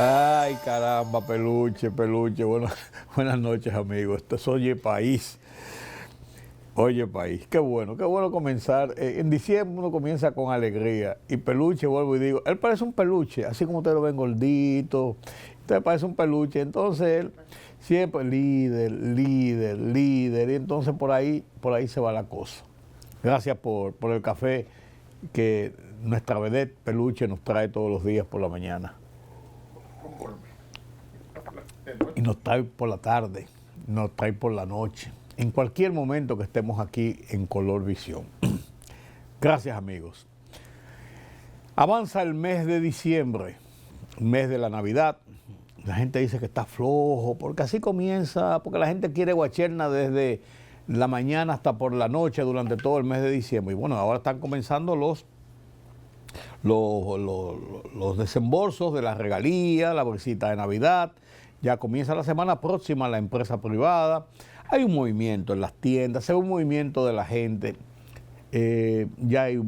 Ay, caramba, peluche, peluche. Bueno, buenas noches, amigos. Esto es Oye País. Oye País, qué bueno comenzar. En diciembre uno comienza con alegría. Y peluche, vuelvo y digo, él parece un peluche, así como ustedes lo ven gordito. Usted parece un peluche. Entonces él siempre líder, líder, líder. Y entonces por ahí se va la cosa. Gracias por el café que nuestra vedette peluche nos trae todos los días por la mañana. Y nos trae por la tarde, nos trae por la noche, en cualquier momento que estemos aquí en Color Visión. Gracias, amigos. Avanza el mes de diciembre, mes de la Navidad. La gente dice que está flojo, porque así comienza, porque la gente quiere guacherna desde la mañana hasta por la noche durante todo el mes de diciembre. Y bueno, ahora están comenzando los desembolsos de las regalías, la bolsita de Navidad. Ya comienza la semana próxima la empresa privada. Hay un movimiento en las tiendas, hay un movimiento de la gente. Ya hay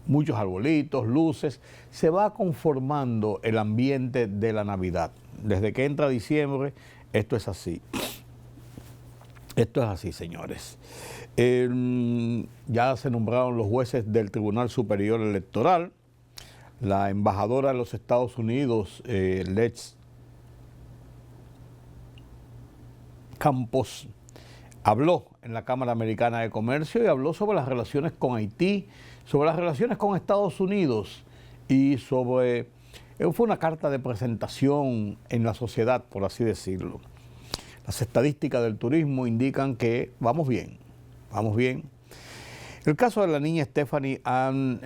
muchos arbolitos, luces. Se va conformando el ambiente de la Navidad. Desde que entra diciembre, esto es así. Esto es así, señores. Ya se nombraron los jueces del Tribunal Superior Electoral. La embajadora de los Estados Unidos, Lex Campos, habló en la Cámara Americana de Comercio y habló sobre las relaciones con Haití, sobre las relaciones con Estados Unidos y sobre... Fue una carta de presentación en la sociedad, por así decirlo. Las estadísticas del turismo indican que vamos bien, vamos bien. El caso de la niña Stephanie Ann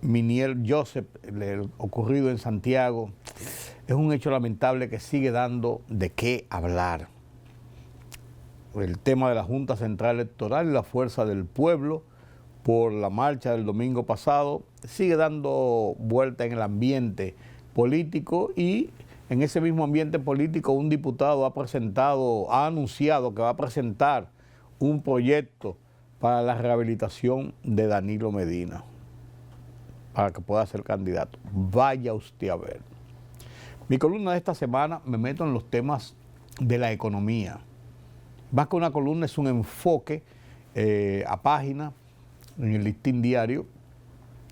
Miniel Joseph, ocurrido en Santiago, es un hecho lamentable que sigue dando de qué hablar. El tema de la Junta Central Electoral y la fuerza del pueblo por la marcha del domingo pasado sigue dando vuelta en el ambiente político, y en ese mismo ambiente político un diputado ha anunciado que va a presentar un proyecto para la rehabilitación de Danilo Medina, para que pueda ser candidato. Vaya usted a ver. Mi columna de esta semana me meto en los temas de la economía. Más que una columna, es un enfoque a página en el Listín Diario,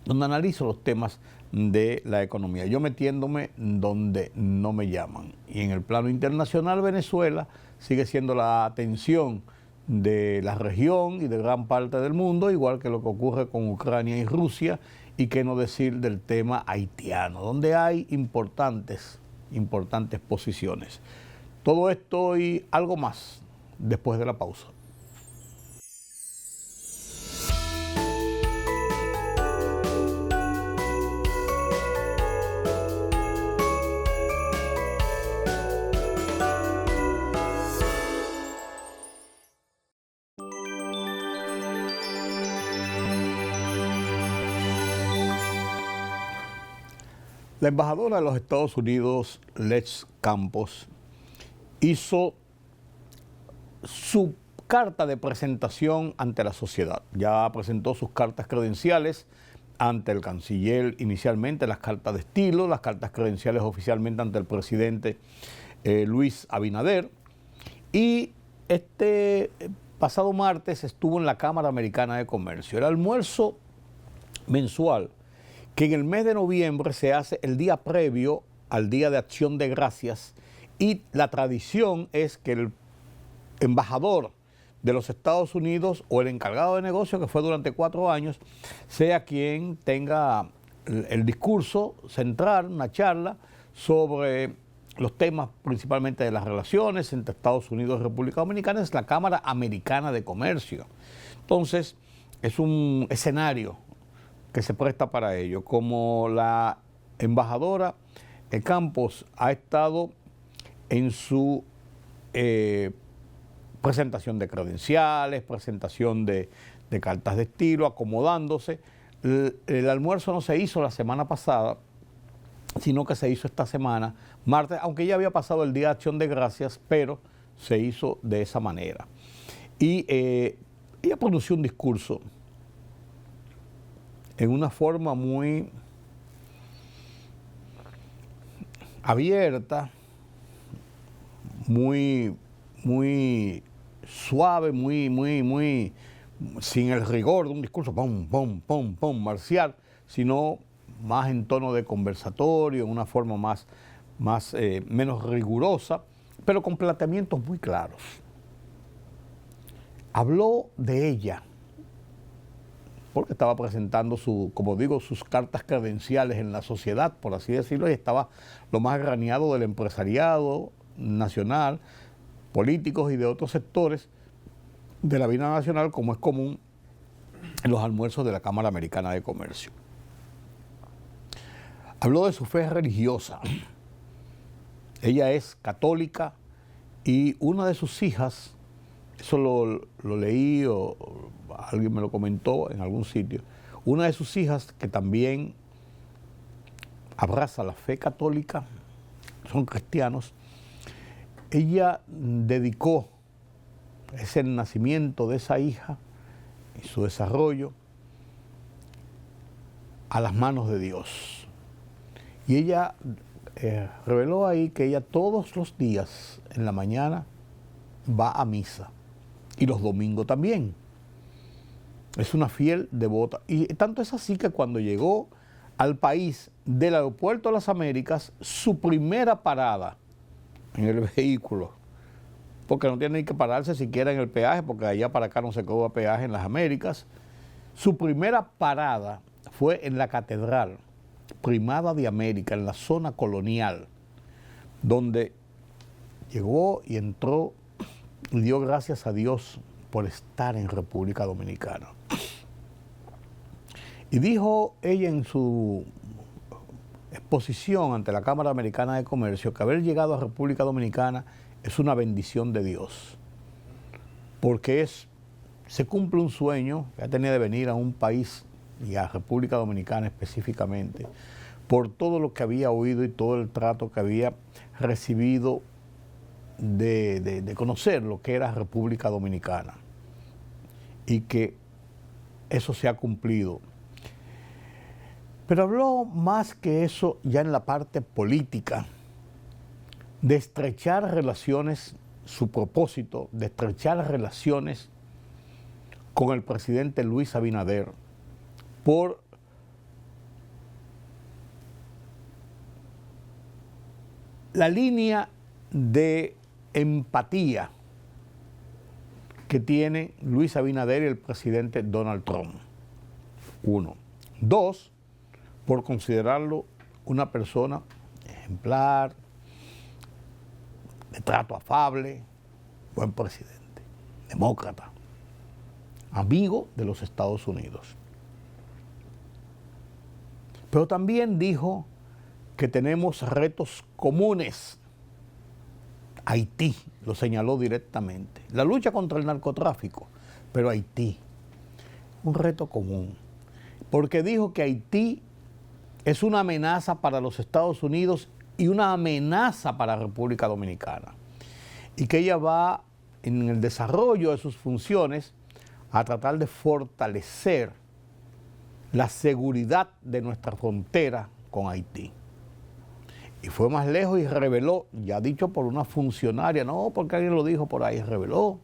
donde analizo los temas de la economía, yo metiéndome donde no me llaman. Y en el plano internacional, Venezuela sigue siendo la atención de la región y de gran parte del mundo, igual que lo que ocurre con Ucrania y Rusia, y qué no decir del tema haitiano, donde hay importantes posiciones. Todo esto y algo más después de la pausa. La embajadora de los Estados Unidos, Lex Campos, hizo su carta de presentación ante la sociedad. Ya presentó sus cartas credenciales ante el canciller inicialmente, las cartas de estilo, las cartas credenciales oficialmente ante el presidente Luis Abinader. Y este pasado martes estuvo en la Cámara Americana de Comercio. El almuerzo mensual que en el mes de noviembre se hace el día previo al Día de Acción de Gracias, y la tradición es que el embajador de los Estados Unidos o el encargado de negocio, que fue durante 4 años, sea quien tenga el discurso central, una charla sobre los temas principalmente de las relaciones entre Estados Unidos y República Dominicana. Es la Cámara Americana de Comercio. Entonces, es un escenario que se presta para ello. Como la embajadora Campos ha estado en su presentación de credenciales, presentación de cartas de estilo, acomodándose. El almuerzo no se hizo la semana pasada, sino que se hizo esta semana, martes, aunque ya había pasado el Día de Acción de Gracias, pero se hizo de esa manera. Y ella pronunció un discurso en una forma muy abierta, muy, muy suave, muy sin el rigor de un discurso pum, marcial, sino más en tono de conversatorio, en una forma menos rigurosa, pero con planteamientos muy claros. Habló de ella, porque estaba presentando como digo, sus cartas credenciales en la sociedad, por así decirlo, y estaba lo más graneado del empresariado nacional, políticos y de otros sectores de la vida nacional, como es común en los almuerzos de la Cámara Americana de Comercio. Habló de su fe religiosa. Ella es católica y una de sus hijas, eso lo leí o alguien me lo comentó en algún sitio, una de sus hijas que también abraza la fe católica, son cristianos, ella dedicó ese nacimiento de esa hija y su desarrollo a las manos de Dios. Y ella reveló ahí que ella todos los días en la mañana va a misa y los domingos también. Es una fiel devota. Y tanto es así que cuando llegó al país del aeropuerto de las Américas, su primera parada en el vehículo, porque no tiene ni que pararse siquiera en el peaje, porque de allá para acá no se cobra peaje en las Américas. Su primera parada fue en la Catedral Primada de América, en la zona colonial, donde llegó y entró y dio gracias a Dios por estar en República Dominicana. Y dijo ella en su exposición ante la Cámara Americana de Comercio que haber llegado a República Dominicana es una bendición de Dios, porque se cumple un sueño que tenía de venir a un país y a República Dominicana específicamente, por todo lo que había oído y todo el trato que había recibido de conocer lo que era República Dominicana, y que eso se ha cumplido. Pero habló más que eso ya en la parte política, de estrechar relaciones, su propósito de estrechar relaciones con el presidente Luis Abinader por la línea de empatía que tiene Luis Abinader y el presidente Donald Trump. 1. 2, por considerarlo una persona ejemplar, de trato afable, buen presidente, demócrata, amigo de los Estados Unidos. Pero también dijo que tenemos retos comunes. Haití, lo señaló directamente. La lucha contra el narcotráfico, pero Haití, un reto común. Porque dijo que Haití es una amenaza para los Estados Unidos y una amenaza para la República Dominicana. Y que ella va, en el desarrollo de sus funciones, a tratar de fortalecer la seguridad de nuestra frontera con Haití. Y fue más lejos y reveló, ya dicho por una funcionaria, no porque alguien lo dijo por ahí, reveló,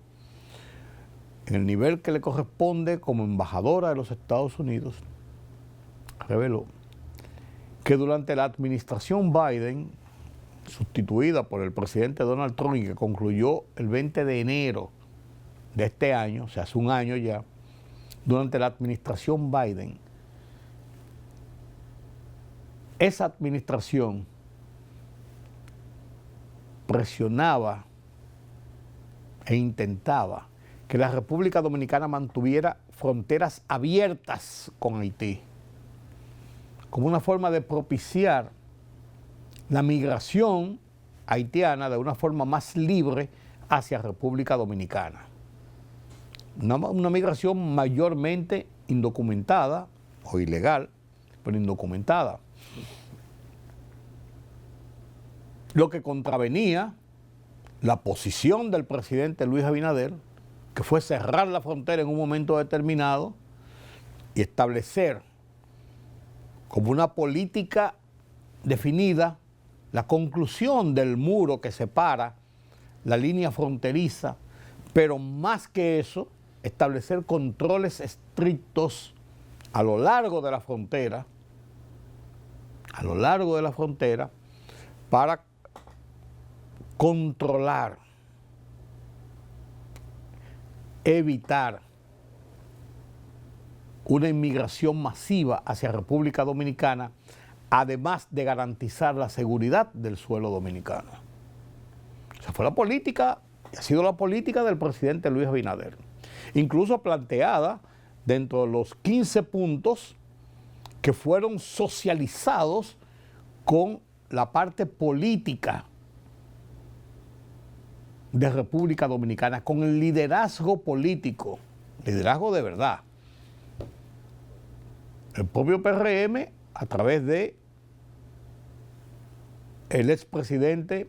en el nivel que le corresponde como embajadora de los Estados Unidos, reveló que durante la administración Biden, sustituida por el presidente Donald Trump y que concluyó el 20 de enero de este año, o sea, hace un año ya, durante la administración Biden, esa administración presionaba e intentaba que la República Dominicana mantuviera fronteras abiertas con Haití, como una forma de propiciar la migración haitiana de una forma más libre hacia República Dominicana. Una migración mayormente indocumentada o ilegal, pero indocumentada. Lo que contravenía la posición del presidente Luis Abinader, que fue cerrar la frontera en un momento determinado y establecer como una política definida la conclusión del muro que separa la línea fronteriza, pero más que eso, establecer controles estrictos a lo largo de la frontera, para controlar, evitar una inmigración masiva hacia República Dominicana, además de garantizar la seguridad del suelo dominicano. Esa fue la política, y ha sido la política del presidente Luis Abinader, incluso planteada dentro de los 15 puntos que fueron socializados con la parte política de República Dominicana, con el liderazgo político, liderazgo de verdad. El propio PRM, a través de el expresidente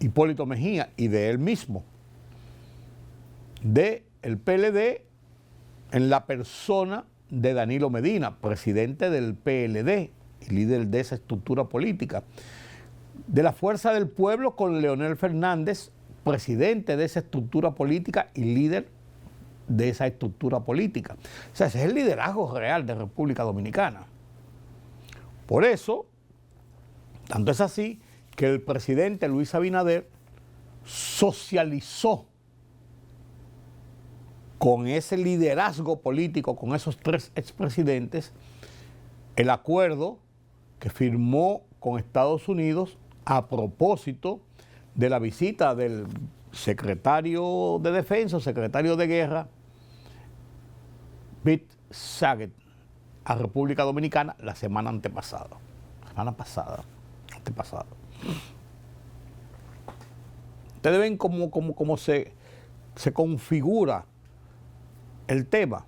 Hipólito Mejía y de él mismo, de el PLD, en la persona de Danilo Medina, presidente del PLD y líder de esa estructura política, de la Fuerza del Pueblo con Leonel Fernández, presidente de esa estructura política y líder de esa estructura política. O sea, ese es el liderazgo real de República Dominicana. Por eso, tanto es así que el presidente Luis Abinader socializó con ese liderazgo político, con esos 3 expresidentes, el acuerdo que firmó con Estados Unidos a propósito de la visita del secretario de Defensa, secretario de Guerra, Pete Saget, a República Dominicana la semana antepasada. Ustedes ven cómo se configura el tema.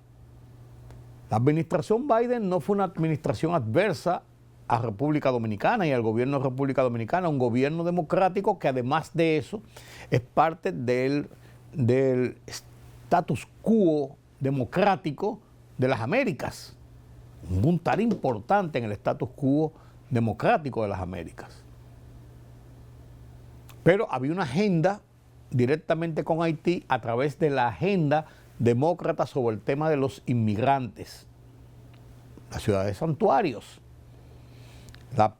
La administración Biden no fue una administración adversa a República Dominicana y al gobierno de República Dominicana, un gobierno democrático que además de eso es parte del status quo democrático de las Américas, un puntal importante en el status quo democrático de las Américas. Pero había una agenda directamente con Haití a través de la agenda demócrata sobre el tema de los inmigrantes, las ciudades santuarios, la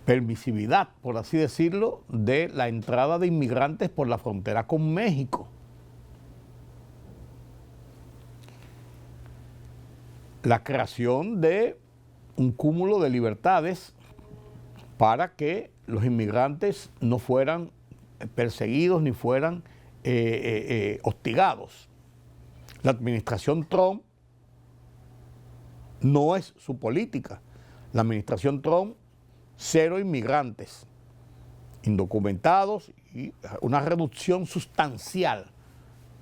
permisividad, por así decirlo, de la entrada de inmigrantes por la frontera con México. La creación de un cúmulo de libertades para que los inmigrantes no fueran perseguidos ni fueran hostigados. La administración Trump no es su política. La administración Trump, 0 inmigrantes indocumentados y una reducción sustancial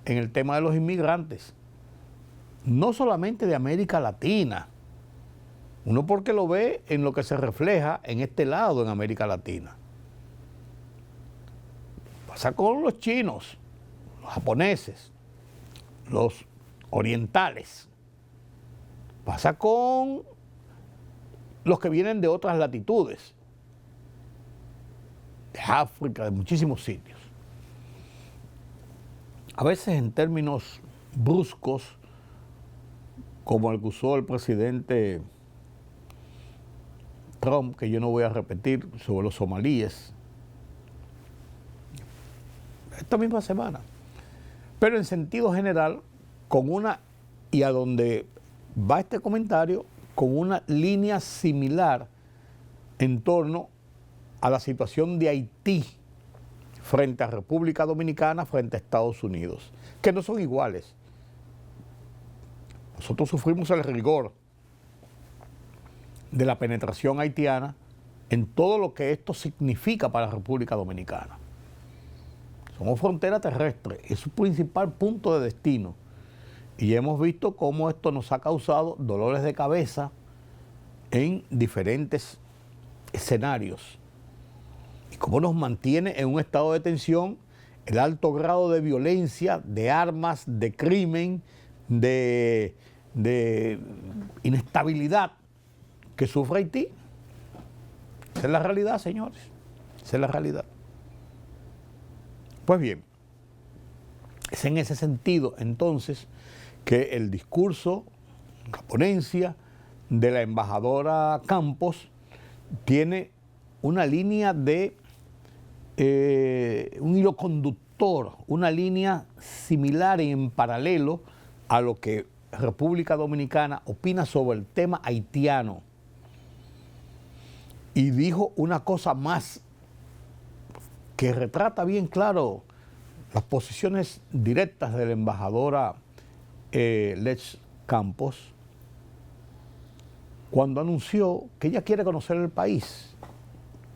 en el tema de los inmigrantes. No solamente de América Latina, uno porque lo ve en lo que se refleja en este lado en América Latina. Pasa con los chinos, los japoneses, los orientales. Pasa con los que vienen de otras latitudes, de África, de muchísimos sitios. A veces en términos bruscos, como el que usó el presidente Trump, que yo no voy a repetir, sobre los somalíes, esta misma semana. Pero en sentido general, con una, y a donde va este comentario, con una línea similar en torno a la situación de Haití frente a República Dominicana, frente a Estados Unidos, que no son iguales. Nosotros sufrimos el rigor de la penetración haitiana en todo lo que esto significa para la República Dominicana. Somos frontera terrestre, es su principal punto de destino. Y hemos visto cómo esto nos ha causado dolores de cabeza en diferentes escenarios. Y cómo nos mantiene en un estado de tensión el alto grado de violencia, de armas, de crimen, de inestabilidad que sufre Haití. Esa es la realidad, señores. Esa es la realidad. Pues bien, es en ese sentido, entonces, que el discurso, la ponencia de la embajadora Campos tiene una línea de, un hilo conductor, una línea similar y en paralelo a lo que República Dominicana opina sobre el tema haitiano. Y dijo una cosa más que retrata bien claro las posiciones directas de la embajadora Lex Campos cuando anunció que ella quiere conocer el país,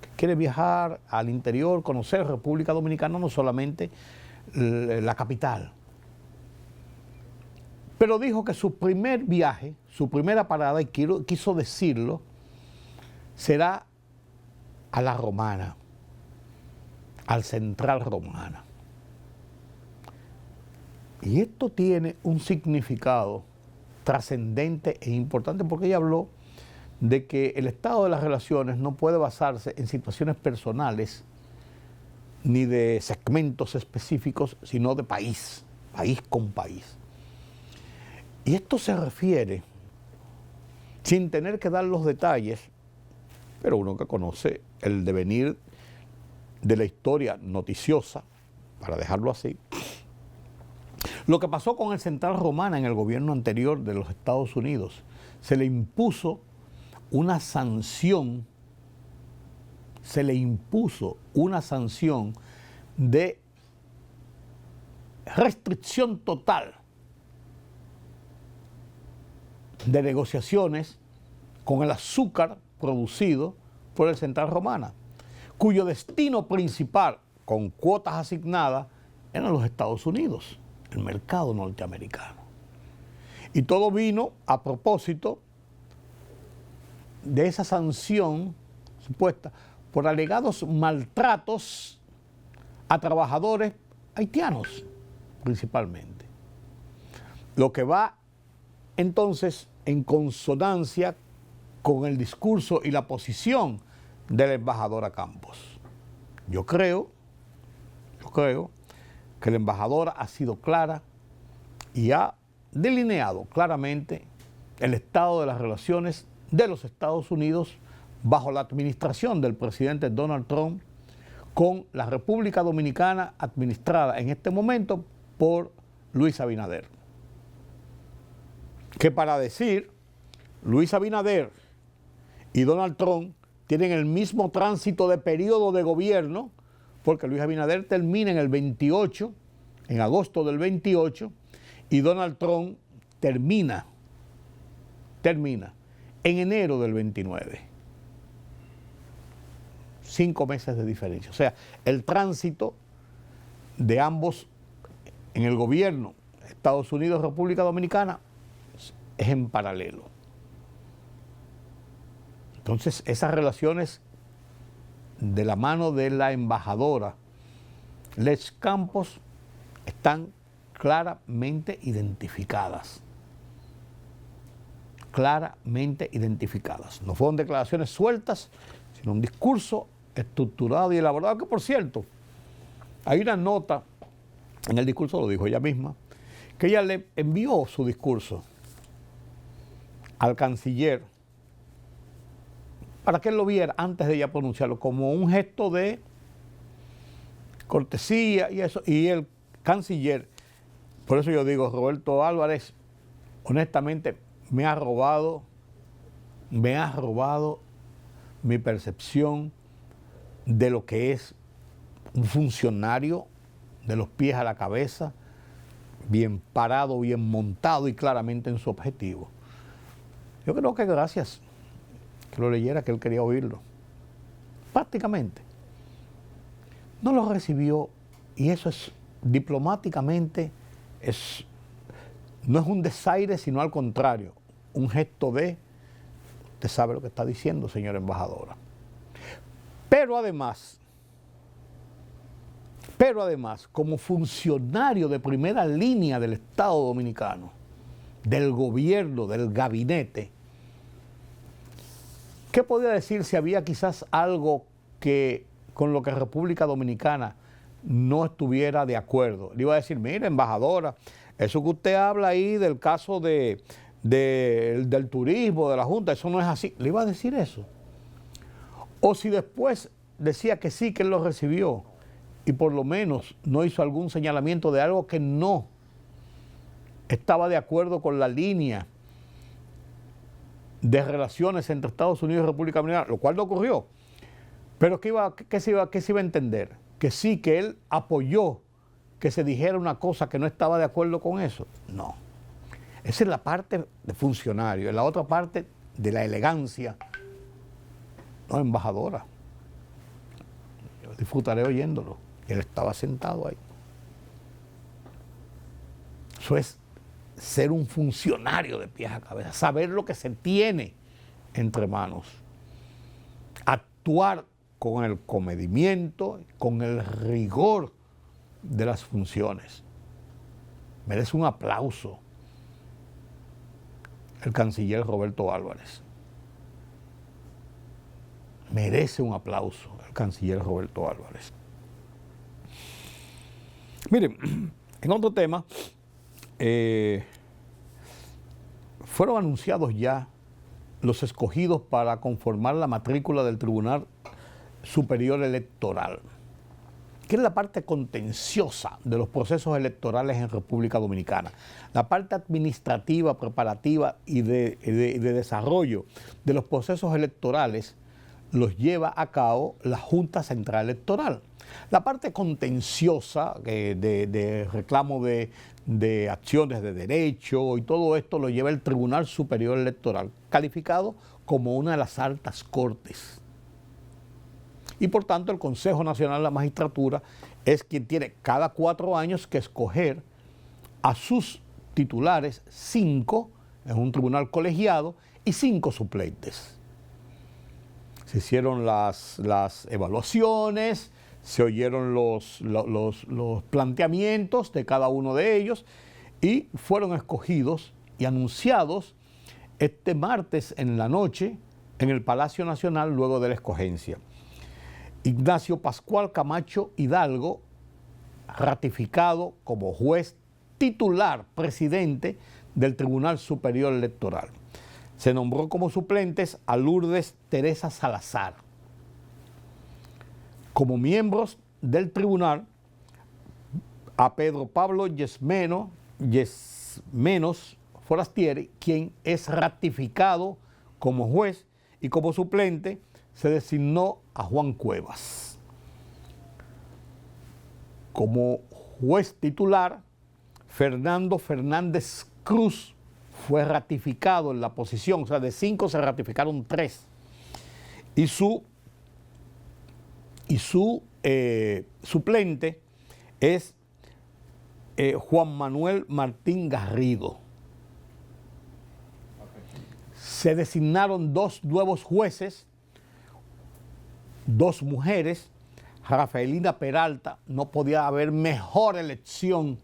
que quiere viajar al interior, conocer República Dominicana, no solamente la capital. Pero dijo que su primer viaje, su primera parada, y quiso decirlo, será a la Romana, al Central Romana. Y esto tiene un significado trascendente e importante porque ella habló de que el estado de las relaciones no puede basarse en situaciones personales ni de segmentos específicos, sino de país, país con país. Y esto se refiere, sin tener que dar los detalles, pero uno que conoce el devenir de la historia noticiosa, para dejarlo así, lo que pasó con el Central Romana en el gobierno anterior de los Estados Unidos. Se le impuso una sanción, de restricción total de negociaciones con el azúcar producido por el Central Romana, cuyo destino principal, con cuotas asignadas, eran los Estados Unidos, el mercado norteamericano. Y todo vino a propósito de esa sanción supuesta por alegados maltratos a trabajadores haitianos, principalmente. Lo que va entonces en consonancia con el discurso y la posición de la embajadora Campos. Yo creo que la embajadora ha sido clara y ha delineado claramente el estado de las relaciones de los Estados Unidos bajo la administración del presidente Donald Trump con la República Dominicana, administrada en este momento por Luis Abinader. Que para decir, Luis Abinader y Donald Trump tienen el mismo tránsito de periodo de gobierno, porque Luis Abinader termina en el 28, en agosto del 28, y Donald Trump termina en enero del 29. 5 meses de diferencia. O sea, el tránsito de ambos en el gobierno, Estados Unidos, República Dominicana, es en paralelo. Entonces, esas relaciones de la mano de la embajadora Lex Campos están claramente identificadas. Claramente identificadas. No fueron declaraciones sueltas, sino un discurso estructurado y elaborado, que por cierto, hay una nota en el discurso, lo dijo ella misma, que ella le envió su discurso al canciller para que él lo viera antes de ella pronunciarlo, como un gesto de cortesía y eso. Y el canciller, por eso yo digo, Roberto Álvarez, honestamente me ha robado mi percepción de lo que es un funcionario de los pies a la cabeza, bien parado, bien montado y claramente en su objetivo. Yo creo que gracias que lo leyera, que él quería oírlo. Prácticamente. No lo recibió y eso es diplomáticamente, no es un desaire, sino al contrario, un gesto de, usted sabe lo que está diciendo, señora embajadora. Pero además, como funcionario de primera línea del Estado Dominicano, del gobierno, del gabinete, ¿Qué podía decir si había quizás algo que con lo que República Dominicana no estuviera de acuerdo? Le iba a decir, mire, embajadora, eso que usted habla ahí del caso del turismo, de la Junta, eso no es así. Le iba a decir eso. O si después decía que sí, que él lo recibió y por lo menos no hizo algún señalamiento de algo que no estaba de acuerdo con la línea de relaciones entre Estados Unidos y República Dominicana, lo cual no ocurrió. Pero ¿qué se iba a entender? Que sí, que él apoyó que se dijera una cosa que no estaba de acuerdo con eso. No. Esa es la parte de funcionario. Es la otra parte de la elegancia. No, embajadora. Yo disfrutaré oyéndolo. Él estaba sentado ahí. Eso es ser un funcionario de pies a cabeza, saber lo que se tiene entre manos, actuar con el comedimiento, con el rigor de las funciones. Merece un aplauso el canciller Roberto Álvarez. Merece un aplauso el canciller Roberto Álvarez. Miren, en otro tema, fueron anunciados ya los escogidos para conformar la matrícula del Tribunal Superior Electoral, que es la parte contenciosa de los procesos electorales en República Dominicana. La parte administrativa, preparativa y de desarrollo de los procesos electorales los lleva a cabo la Junta Central Electoral. La parte contenciosa de reclamo de acciones de derecho y todo esto lo lleva el Tribunal Superior Electoral, calificado como una de las altas cortes. Y por tanto el Consejo Nacional de la Magistratura es quien tiene cada 4 años que escoger a sus titulares, 5 en un tribunal colegiado y 5 suplentes. Se hicieron las evaluaciones, se oyeron los planteamientos de cada uno de ellos y fueron escogidos y anunciados este martes en la noche en el Palacio Nacional luego de la escogencia. Ignacio Pascual Camacho Hidalgo, ratificado como juez titular presidente del Tribunal Superior Electoral. Se nombró como suplentes a Lourdes Teresa Salazar. Como miembros del tribunal, a Pedro Pablo Yesmenos Forastieri, quien es ratificado como juez, y como suplente se designó a Juan Cuevas. Como juez titular, Fernando Fernández Cruz fue ratificado en la posición, o sea, de 5 se ratificaron 3. Y su suplente es Juan Manuel Martín Garrido. Se designaron 2 nuevos jueces, 2 mujeres. Rafaelina Peralta, no podía haber mejor elección,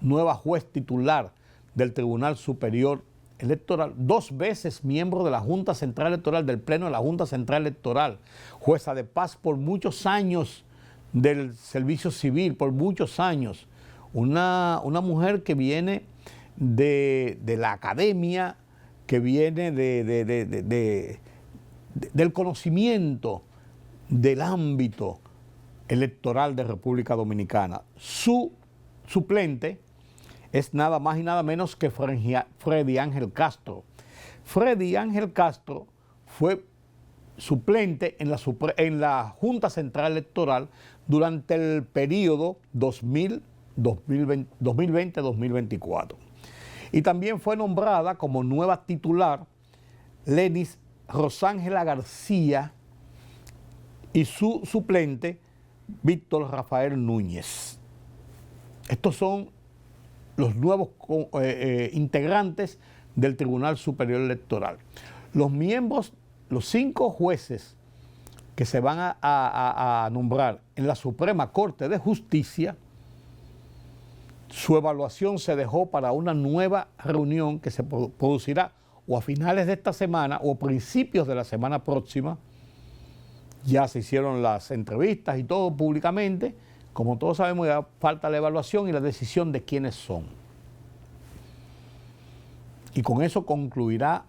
nueva juez titular del Tribunal Superior Electoral, 2 veces miembro de la Junta Central Electoral, del Pleno de la Junta Central Electoral, jueza de paz por muchos años del servicio civil, por muchos años, una mujer que viene de la academia, que viene del conocimiento del ámbito electoral de República Dominicana. Su suplente es nada más y nada menos que Freddy Ángel Castro. Freddy Ángel Castro fue suplente en la Junta Central Electoral durante el periodo 2020-2024. Y también fue nombrada como nueva titular Lenis Rosángela García y su suplente Víctor Rafael Núñez. Estos son los nuevos integrantes del Tribunal Superior Electoral. Los miembros, los 5 jueces que se van a nombrar en la Suprema Corte de Justicia, su evaluación se dejó para una nueva reunión que se producirá o a finales de esta semana o principios de la semana próxima. Ya se hicieron las entrevistas y todo públicamente. Como todos sabemos, ya falta la evaluación y la decisión de quiénes son. Y con eso concluirá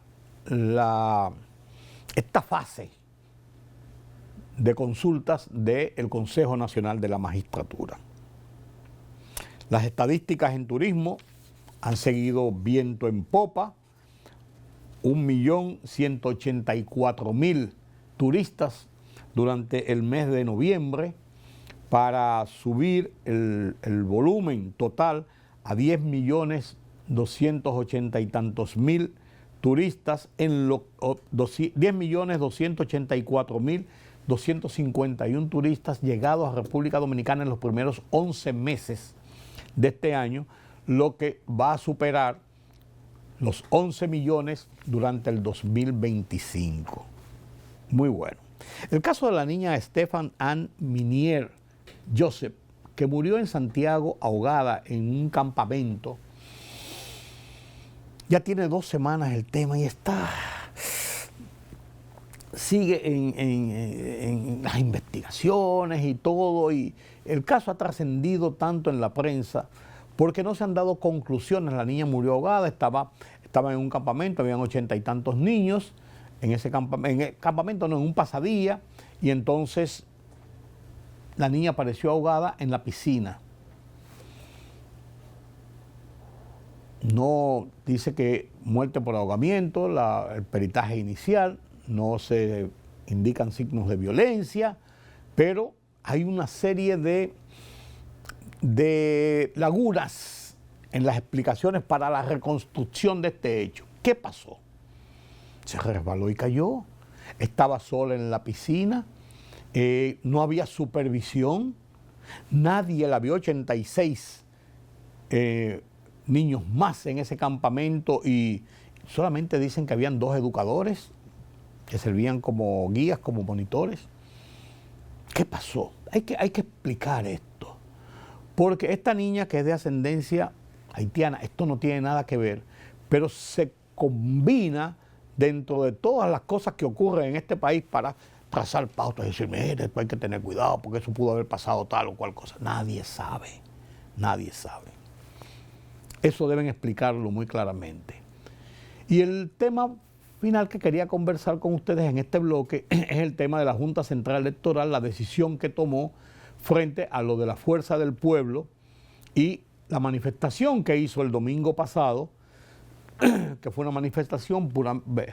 esta fase de consultas del Consejo Nacional de la Magistratura. Las estadísticas en turismo han seguido viento en popa. 1.184.000 turistas durante el mes de noviembre, para subir el volumen total a 10.280.000 y tantos turistas, en 10.284.251 turistas llegados a República Dominicana en los primeros 11 meses de este año, lo que va a superar los 11 millones durante el 2025. Muy bueno. El caso de la niña Stefan Ann Minier Joseph, que murió en Santiago ahogada en un campamento, ya tiene 2 semanas el tema y sigue en las investigaciones y todo, y el caso ha trascendido tanto en la prensa porque no se han dado conclusiones. La niña murió ahogada, estaba en un campamento, habían 80 y tantos niños en ese campamento, en un pasadía, y entonces la niña apareció ahogada en la piscina. No dice que muerte por ahogamiento, el peritaje inicial, no se indican signos de violencia, pero hay una serie de lagunas en las explicaciones para la reconstrucción de este hecho. ¿Qué pasó? Se resbaló y cayó, estaba sola en la piscina, no había supervisión, nadie la vio. 86 niños más en ese campamento, y solamente dicen que habían 2 educadores que servían como guías, como monitores. ¿Qué pasó? Hay que explicar esto, porque esta niña, que es de ascendencia haitiana, esto no tiene nada que ver, pero se combina dentro de todas las cosas que ocurren en este país para trazar pautas y decir, mire, después hay que tener cuidado porque eso pudo haber pasado tal o cual cosa. Nadie sabe, nadie sabe. Eso deben explicarlo muy claramente. Y el tema final que quería conversar con ustedes en este bloque es el tema de la Junta Central Electoral, la decisión que tomó frente a lo de la Fuerza del Pueblo y la manifestación que hizo el domingo pasado, que fue una manifestación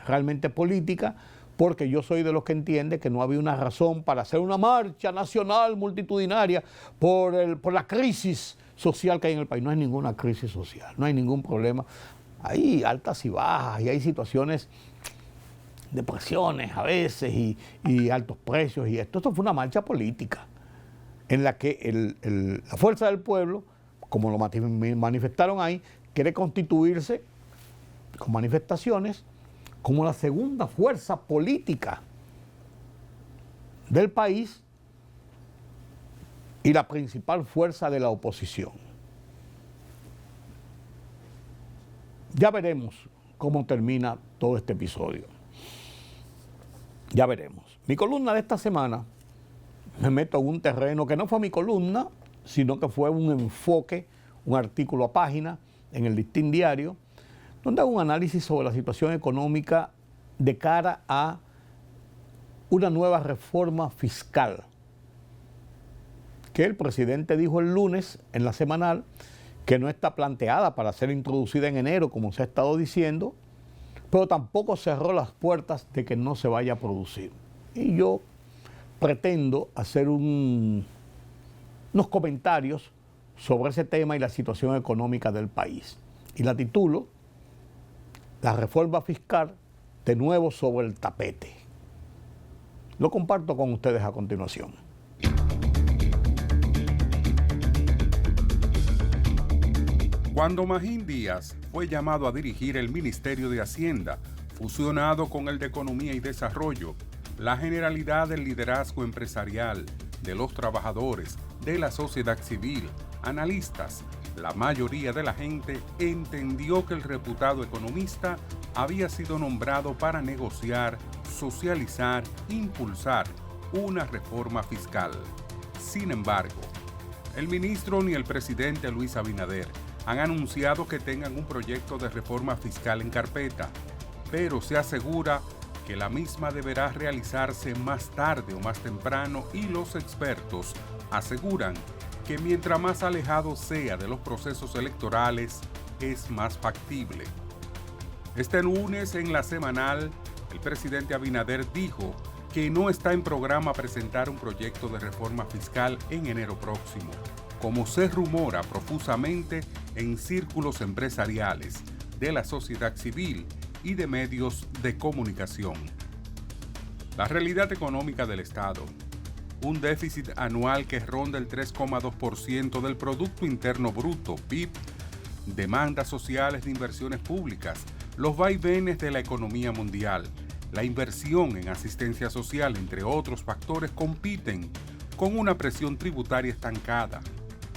realmente política, porque yo soy de los que entiende que no había una razón para hacer una marcha nacional multitudinaria por la crisis social que hay en el país. No hay ninguna crisis social, no hay ningún problema. Hay altas y bajas y hay situaciones, depresiones a veces y altos precios y esto. Esto fue una marcha política en la que la Fuerza del Pueblo, como lo manifestaron ahí, quiere constituirse con manifestaciones como la segunda fuerza política del país y la principal fuerza de la oposición. Ya veremos cómo termina todo este episodio. Ya veremos. Mi columna de esta semana, me meto en un terreno que no fue mi columna, sino que fue un enfoque, un artículo a página en el Listín Diario, donde hago un análisis sobre la situación económica de cara a una nueva reforma fiscal que el presidente dijo el lunes en la semanal que no está planteada para ser introducida en enero, como se ha estado diciendo, pero tampoco cerró las puertas de que no se vaya a producir. Y yo pretendo hacer unos comentarios sobre ese tema y la situación económica del país. Y la titulo La reforma fiscal de nuevo sobre el tapete. Lo comparto con ustedes a continuación. Cuando Magín Díaz fue llamado a dirigir el Ministerio de Hacienda, fusionado con el de Economía y Desarrollo, la generalidad del liderazgo empresarial, de los trabajadores, de la sociedad civil, analistas, la mayoría de la gente entendió que el reputado economista había sido nombrado para negociar, socializar, impulsar una reforma fiscal. Sin embargo, el ministro ni el presidente Luis Abinader han anunciado que tengan un proyecto de reforma fiscal en carpeta, pero se asegura que la misma deberá realizarse más tarde o más temprano y los expertos aseguran que mientras más alejado sea de los procesos electorales, es más factible. Este lunes en la semanal, el presidente Abinader dijo que no está en programa presentar un proyecto de reforma fiscal en enero próximo, como se rumora profusamente en círculos empresariales, de la sociedad civil y de medios de comunicación. La realidad económica del Estado: un déficit anual que ronda el 3,2% del Producto Interno Bruto, PIB, demandas sociales de inversiones públicas, los vaivenes de la economía mundial, la inversión en asistencia social, entre otros factores, compiten con una presión tributaria estancada.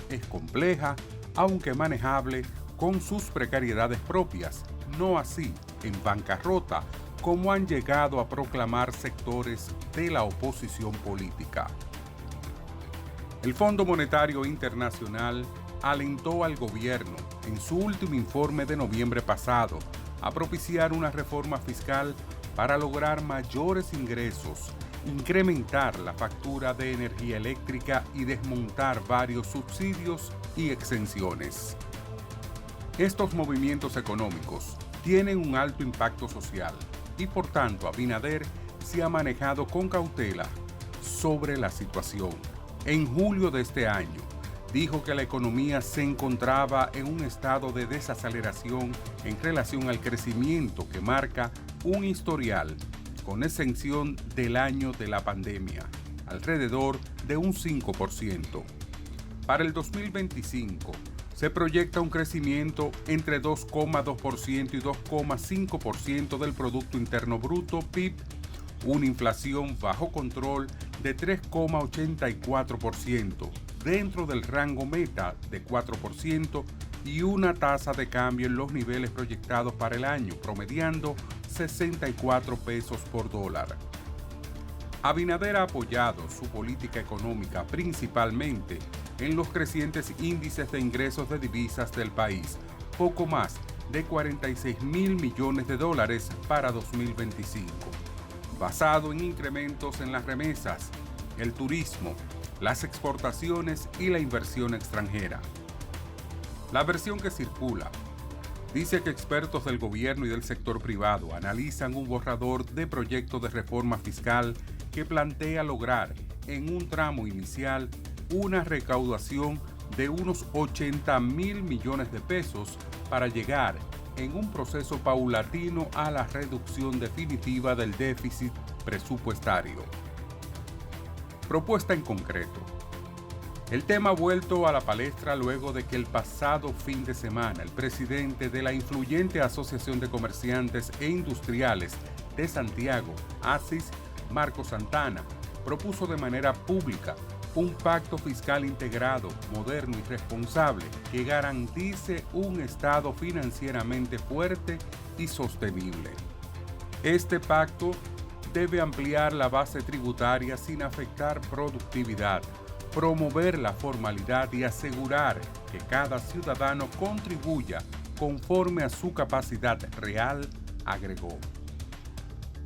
Es compleja, aunque manejable, con sus precariedades propias, no así en bancarrota, como han llegado a proclamar sectores de la oposición política. El Fondo Monetario Internacional alentó al gobierno, en su último informe de noviembre pasado, a propiciar una reforma fiscal para lograr mayores ingresos, incrementar la factura de energía eléctrica y desmontar varios subsidios y exenciones. Estos movimientos económicos tienen un alto impacto social y por tanto Abinader se ha manejado con cautela sobre la situación. En julio de este año dijo que la economía se encontraba en un estado de desaceleración en relación al crecimiento que marca un historial, con exención del año de la pandemia, alrededor de un 5%. Para el 2025, se proyecta un crecimiento entre 2,2% y 2,5% del Producto Interno Bruto, PIB, una inflación bajo control de 3,84%, dentro del rango meta de 4%, y una tasa de cambio en los niveles proyectados para el año, promediando 64 pesos por dólar. Abinader ha apoyado su política económica principalmente en los crecientes índices de ingresos de divisas del país, poco más de 46,000 millones de dólares para 2025, basado en incrementos en las remesas, el turismo, las exportaciones y la inversión extranjera. La versión que circula dice que expertos del gobierno y del sector privado analizan un borrador de proyecto de reforma fiscal que plantea lograr en un tramo inicial una recaudación de unos 80,000 millones de pesos para llegar en un proceso paulatino a la reducción definitiva del déficit presupuestario. Propuesta en concreto. El tema ha vuelto a la palestra luego de que el pasado fin de semana el presidente de la influyente Asociación de Comerciantes e Industriales de Santiago, ASIS, Marco Santana, propuso de manera pública un pacto fiscal integrado, moderno y responsable que garantice un Estado financieramente fuerte y sostenible. Este pacto debe ampliar la base tributaria sin afectar productividad, promover la formalidad y asegurar que cada ciudadano contribuya conforme a su capacidad real, agregó.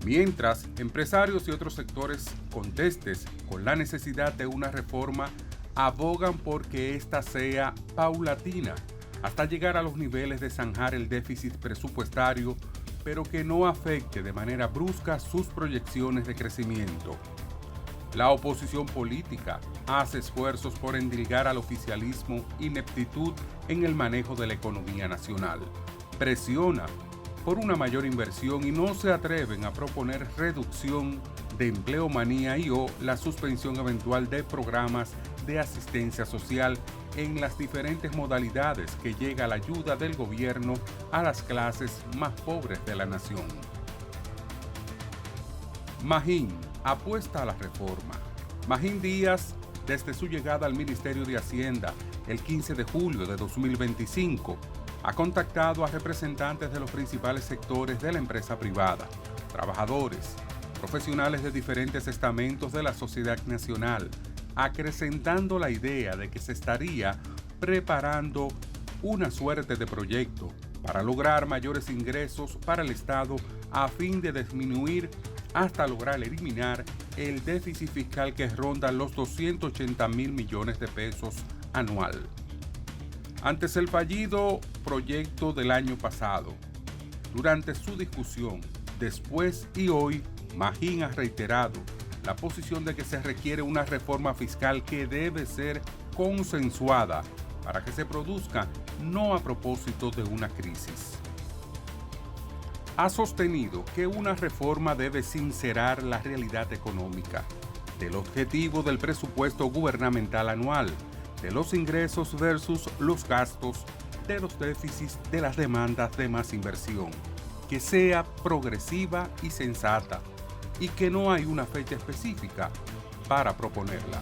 Mientras, empresarios y otros sectores contestes con la necesidad de una reforma abogan por que ésta sea paulatina hasta llegar a los niveles de zanjar el déficit presupuestario, pero que no afecte de manera brusca sus proyecciones de crecimiento. La oposición política hace esfuerzos por endilgar al oficialismo ineptitud en el manejo de la economía nacional. Presiona por una mayor inversión y no se atreven a proponer reducción de empleomanía o la suspensión eventual de programas de asistencia social en las diferentes modalidades que llega la ayuda del gobierno a las clases más pobres de la nación. Magín apuesta a la reforma. Magín Díaz, desde su llegada al Ministerio de Hacienda, el 15 de julio de 2025, ha contactado a representantes de los principales sectores de la empresa privada, trabajadores, profesionales de diferentes estamentos de la sociedad nacional, acrecentando la idea de que se estaría preparando una suerte de proyecto para lograr mayores ingresos para el Estado a fin de disminuir hasta lograr eliminar el déficit fiscal que ronda los 280.000 millones de pesos anual. Antes el fallido proyecto del año pasado, durante su discusión, después y hoy, Magín ha reiterado la posición de que se requiere una reforma fiscal que debe ser consensuada para que se produzca no a propósito de una crisis. Ha sostenido que una reforma debe sincerar la realidad económica, del objetivo del presupuesto gubernamental anual, de los ingresos versus los gastos, de los déficits, de las demandas de más inversión, que sea progresiva y sensata, y que no hay una fecha específica para proponerla.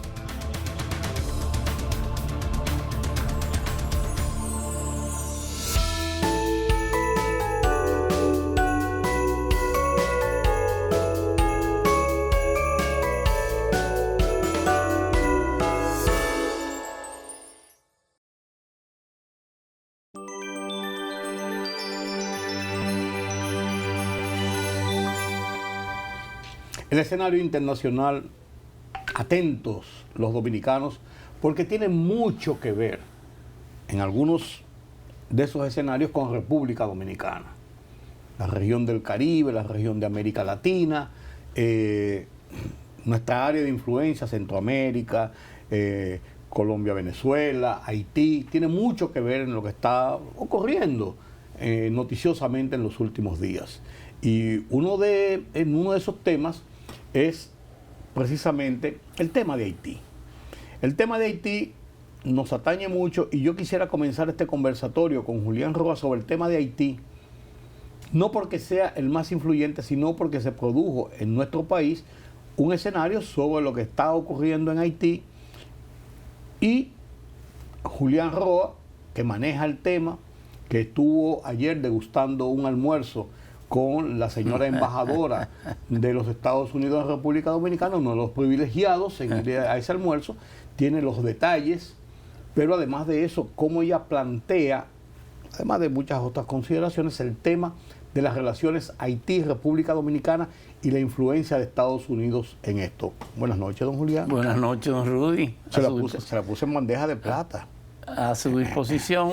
El escenario internacional, atentos los dominicanos, porque tiene mucho que ver en algunos de esos escenarios con República Dominicana. La región del Caribe, la región de América Latina, nuestra área de influencia, Centroamérica, Colombia, Venezuela, Haití, tiene mucho que ver en lo que está ocurriendo noticiosamente en los últimos días. Y en uno de esos temas es precisamente el tema de Haití. El tema de Haití nos atañe mucho y yo quisiera comenzar este conversatorio con Julián Roa sobre el tema de Haití, no porque sea el más influyente, sino porque se produjo en nuestro país un escenario sobre lo que está ocurriendo en Haití, y Julián Roa, que maneja el tema, que estuvo ayer degustando un almuerzo con la señora embajadora de los Estados Unidos en República Dominicana, uno de los privilegiados en ir a ese almuerzo, tiene los detalles, pero además de eso, cómo ella plantea, además de muchas otras consideraciones, el tema de las relaciones Haití-República Dominicana y la influencia de Estados Unidos en esto. Buenas noches, don Julián. Buenas noches, don Rudy. Se la puse en bandeja de plata. A su disposición.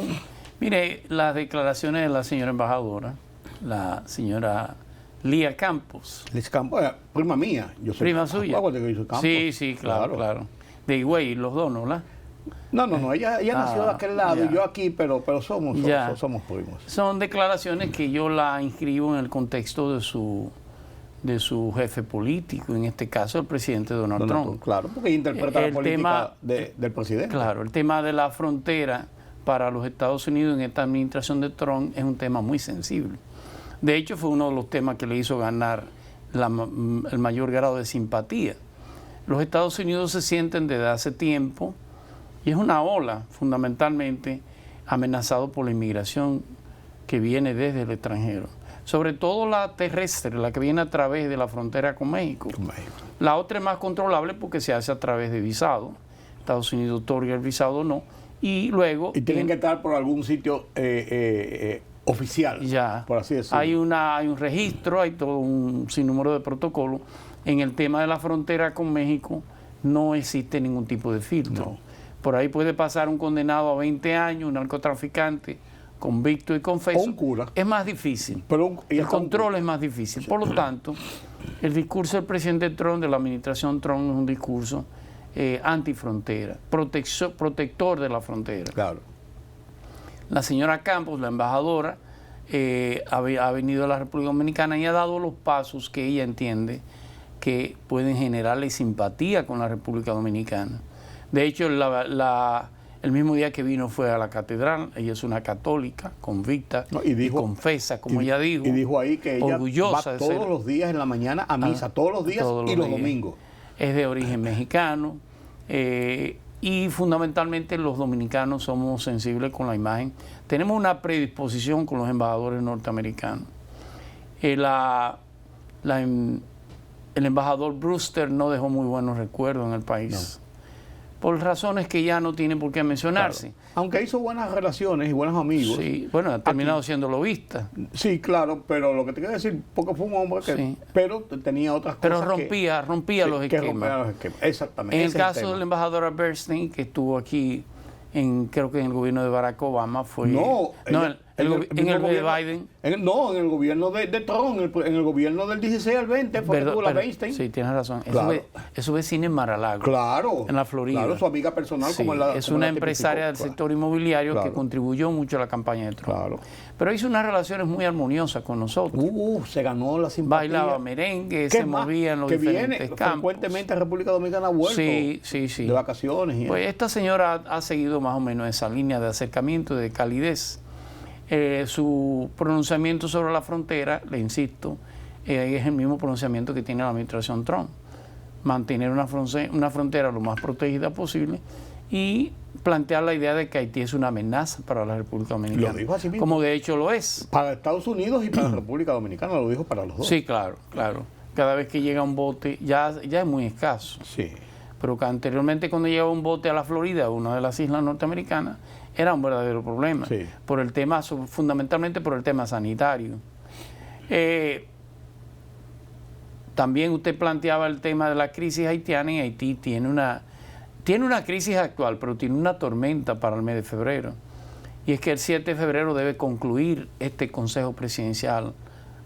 Mire, las declaraciones de la señora embajadora, la señora Lía Campos. Liz Campos, prima mía. Yo soy prima suya. Que hizo Campos. Sí, claro. De Higüey, los dos, ¿no? No, ella nació de aquel lado y yo aquí, pero somos primos. Son declaraciones que yo la inscribo en el contexto de su jefe político, en este caso el presidente Donald Trump. Claro, porque ella interpreta la política del presidente. Claro, el tema de la frontera para los Estados Unidos en esta administración de Trump es un tema muy sensible. De hecho, fue uno de los temas que le hizo ganar el mayor grado de simpatía. Los Estados Unidos se sienten desde hace tiempo, y es una ola fundamentalmente amenazado por la inmigración que viene desde el extranjero. Sobre todo la terrestre, la que viene a través de la frontera con México. La otra es más controlable porque se hace a través de visado. Estados Unidos otorga el visado o no. Y luego... Y tienen que estar por algún sitio oficial, ya, por así decirlo. Hay un registro, hay todo un sinnúmero de protocolos. En el tema de la frontera con México no existe ningún tipo de filtro. No. Por ahí puede pasar un condenado a 20 años, un narcotraficante convicto y confeso. O un cura. Es más difícil. El control es más difícil. Por lo tanto, el discurso del presidente Trump, de la administración Trump, es un discurso antifrontera, protector de la frontera. Claro. La señora Campos, la embajadora, ha venido a la República Dominicana y ha dado los pasos que ella entiende que pueden generarle simpatía con la República Dominicana. De hecho, el mismo día que vino fue a la catedral. Ella es una católica convicta y confesa, como ella dijo. Y dijo ahí que ella orgullosa va todos los días en la mañana a misa, todos los días y los domingos. Es de origen mexicano. y fundamentalmente los dominicanos somos sensibles con la imagen. Tenemos una predisposición con los embajadores norteamericanos. El embajador Brewster no dejó muy buenos recuerdos en el país, por razones que ya no tienen por qué mencionarse. Claro. Aunque hizo buenas relaciones y buenos amigos. Sí, bueno, ha terminado siendo lobista. Sí, claro, pero lo que te quiero decir, porque fue un hombre que, Sí. pero tenía otras Pero cosas rompía los que esquemas. rompía los esquemas. Exactamente. En el ese es caso tema. del embajador Bernstein, que estuvo aquí, creo que en el gobierno de Barack Obama, fue... No, en el de Biden. En el gobierno de Trump, en el gobierno del 16 al 20 fue que tuvo la Weinstein. Sí, tienes razón. Claro. Eso vecina en Mar-a-Lago, Claro. en la Florida. Claro, su amiga personal Sí, como la es como una la empresaria del tipificó. sector inmobiliario que Claro. contribuyó mucho a la campaña de Trump. Claro. Pero hizo unas relaciones muy armoniosas con nosotros. Se ganó la simpatía. Bailaba merengue, ¿Qué se más? movía en los que diferentes viene campos. frecuentemente a República Dominicana ha vuelto Sí, sí, sí. de vacaciones. Y Pues esta señora ha seguido más o menos esa línea de acercamiento, de calidez. Su pronunciamiento sobre la frontera, le insisto, es el mismo pronunciamiento que tiene la administración Trump. Mantener una frontera lo más protegida posible y plantear la idea de que Haití es una amenaza para la República Dominicana. Lo dijo así mismo. Como de hecho lo es. Para Estados Unidos y para República Dominicana, lo dijo para los dos. Sí, claro, claro. Cada vez que llega un bote, ya es muy escaso. Sí. Pero que anteriormente cuando llegaba un bote a la Florida, una de las islas norteamericanas, era un verdadero problema, Sí. por el tema, fundamentalmente por el tema sanitario. También usted planteaba el tema de la crisis haitiana, y Haití tiene una crisis actual, pero tiene una tormenta para el mes de febrero. Y es que el 7 de febrero debe concluir este Consejo Presidencial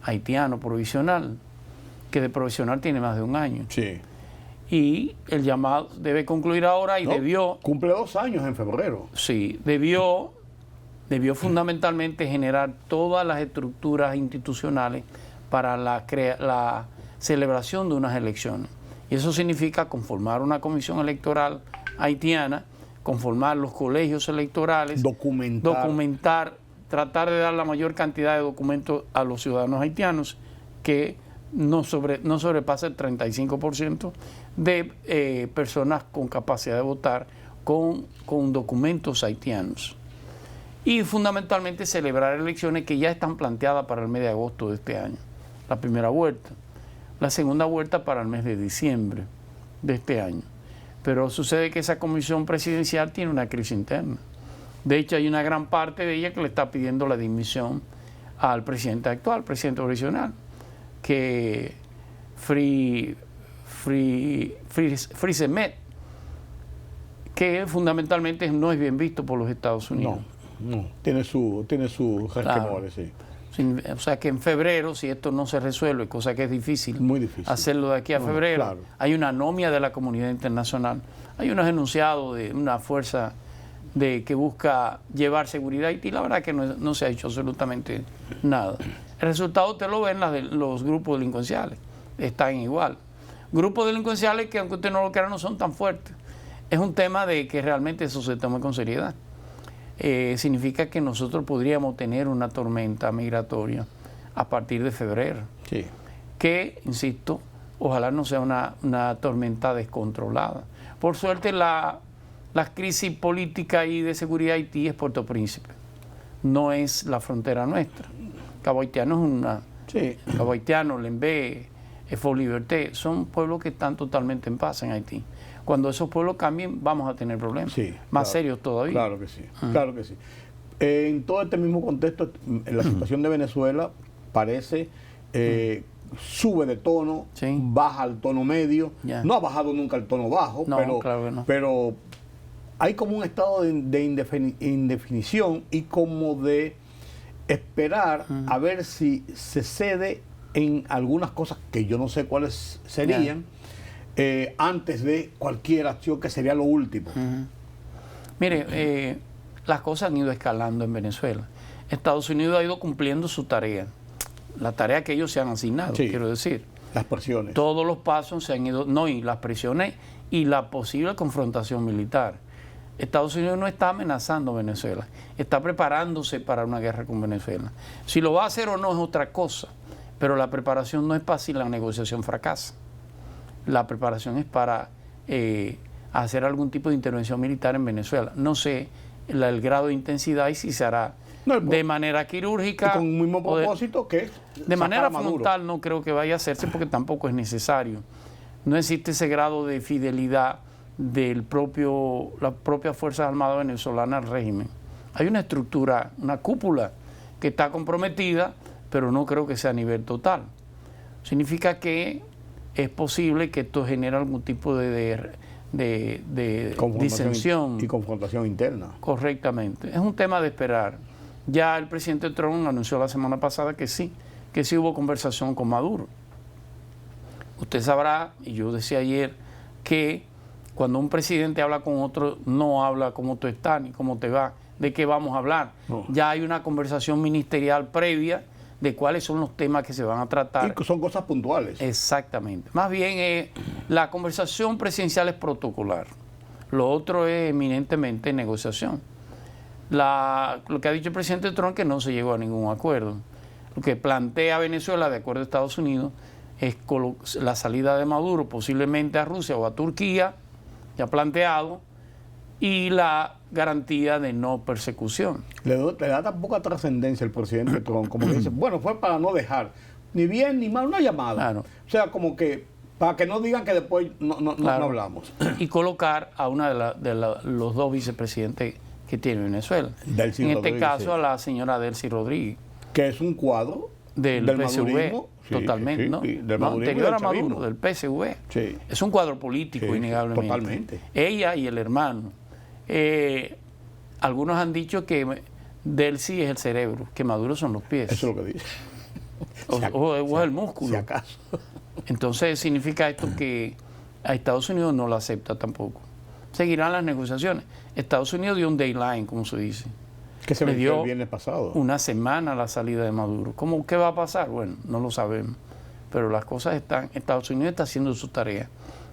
haitiano provisional, que de provisional tiene más de un año. Sí. Y el llamado debe concluir ahora y No, debió... Cumple 2 años en febrero. Sí, debió fundamentalmente generar todas las estructuras institucionales para la celebración de unas elecciones. Y eso significa conformar una comisión electoral haitiana, conformar los colegios electorales, documentar, tratar de dar la mayor cantidad de documentos a los ciudadanos haitianos, que no sobrepasa el 35% de personas con capacidad de votar con documentos haitianos. Y fundamentalmente celebrar elecciones que ya están planteadas para el mes de agosto de este año. La primera vuelta. La segunda vuelta para el mes de diciembre de este año. Pero sucede que esa comisión presidencial tiene una crisis interna. De hecho, hay una gran parte de ella que le está pidiendo la dimisión al presidente actual, presidente provisional, que Frisemet, que fundamentalmente no es bien visto por los Estados Unidos. No, tiene su resquemores, sí. O sea que en febrero, si esto no se resuelve, cosa que es difícil, Muy difícil hacerlo de aquí a febrero, claro. hay una anomia de la comunidad internacional, hay unos enunciados de una fuerza que busca llevar seguridad a Haití, la verdad que no se ha hecho absolutamente nada. El resultado te lo ven los grupos delincuenciales, están igual. Grupos delincuenciales que, aunque usted no lo crea, no son tan fuertes. Es un tema de que realmente eso se tome con seriedad. Significa que nosotros podríamos tener una tormenta migratoria a partir de febrero. Sí. Que, insisto, ojalá no sea una tormenta descontrolada. Por suerte, la crisis política y de seguridad de Haití es Puerto Príncipe, no es la frontera nuestra. Cabo Haitiano es una... Sí. Cabo Haitiano, Lembé, Fort Liberté, son pueblos que están totalmente en paz en Haití. Cuando esos pueblos cambien, vamos a tener problemas Sí, más claro, serios todavía. Claro que sí, claro que sí. En todo este mismo contexto, la situación de Venezuela parece sube de tono, Sí. baja al tono medio, Ya. no ha bajado nunca al tono bajo, No, claro que no. pero hay como un estado de indefinición y como de esperar a ver si se cede en algunas cosas que yo no sé cuáles serían, antes de cualquier acción que sería lo último. Mire, las cosas han ido escalando en Venezuela. Estados Unidos ha ido cumpliendo su tarea, la tarea que ellos se han asignado, Sí. quiero decir. Las presiones. Todos los pasos se han ido, no, y las presiones y la posible confrontación militar. Estados Unidos no está amenazando a Venezuela, está preparándose para una guerra con Venezuela. Si lo va a hacer o no es otra cosa, pero la preparación no es para si la negociación fracasa. La preparación es para a hacer algún tipo de intervención militar en Venezuela. No sé el grado de intensidad y si se hará de manera quirúrgica. Y con un mismo propósito que es de manera frontal no creo que vaya a hacerse porque tampoco es necesario. No existe ese grado de fidelidad de las propias Fuerzas Armadas venezolanas al régimen. Hay una estructura, una cúpula que está comprometida, pero no creo que sea a nivel total. Significa que es posible que esto genere algún tipo de disensión. Y confrontación interna. Correctamente. Es un tema de esperar. Ya el presidente Trump anunció la semana pasada que sí hubo conversación con Maduro. Usted sabrá, y yo decía ayer, que cuando un presidente habla con otro, no habla cómo tú estás ni cómo te va, de qué vamos a hablar. No. Ya hay una conversación ministerial previa de cuáles son los temas que se van a tratar. Y que son cosas puntuales. Exactamente. Más bien, la conversación presidencial es protocolar. Lo otro es eminentemente negociación. Lo que ha dicho el presidente Trump que no se llegó a ningún acuerdo. Lo que plantea Venezuela, de acuerdo a Estados Unidos, es la salida de Maduro posiblemente a Rusia o a Turquía, ya planteado, y la garantía de no persecución. Le da tan poca trascendencia el presidente Trump, como que dice, bueno, fue para no dejar ni bien ni mal, una llamada. Claro. O sea, como que para que no digan que después no hablamos. Y colocar a una de los dos vicepresidentes que tiene Venezuela. Delcy en Rodríguez, este caso a la señora Delcy Rodríguez. Que es un cuadro del PSV, totalmente, ¿no? Del anterior a Maduro, del PSV. Sí. Es un cuadro político, innegablemente. Totalmente. Ella y el hermano. Algunos han dicho que Delcy es el cerebro, que Maduro son los pies. Eso es lo que dice. O es el músculo. Si acaso. Entonces significa esto que a Estados Unidos no lo acepta tampoco. Seguirán las negociaciones. Estados Unidos dio un deadline, como se dice. Que se venció el viernes pasado. Una semana a la salida de Maduro. ¿Qué va a pasar? Bueno, no lo sabemos. Pero las cosas están. Estados Unidos está haciendo su tarea.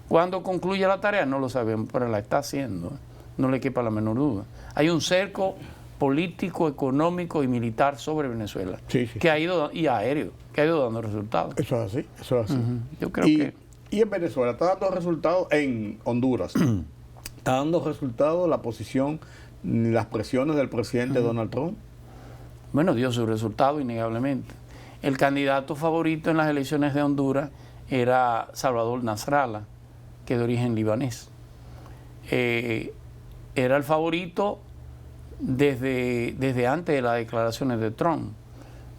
Cuando concluya la tarea no lo sabemos, pero la está haciendo. No le quepa la menor duda. Hay un cerco político, económico y militar sobre Venezuela que ha ido, y aéreo, que ha ido dando resultados. Eso es así, eso es así. Yo creo que... Y en Venezuela está dando resultados, en Honduras, está dando resultados la posición, las presiones del presidente Donald Trump. Bueno, dio su resultado innegablemente. El candidato favorito en las elecciones de Honduras era Salvador Nasrallah, que es de origen libanés. Era el favorito desde antes de las declaraciones de Trump.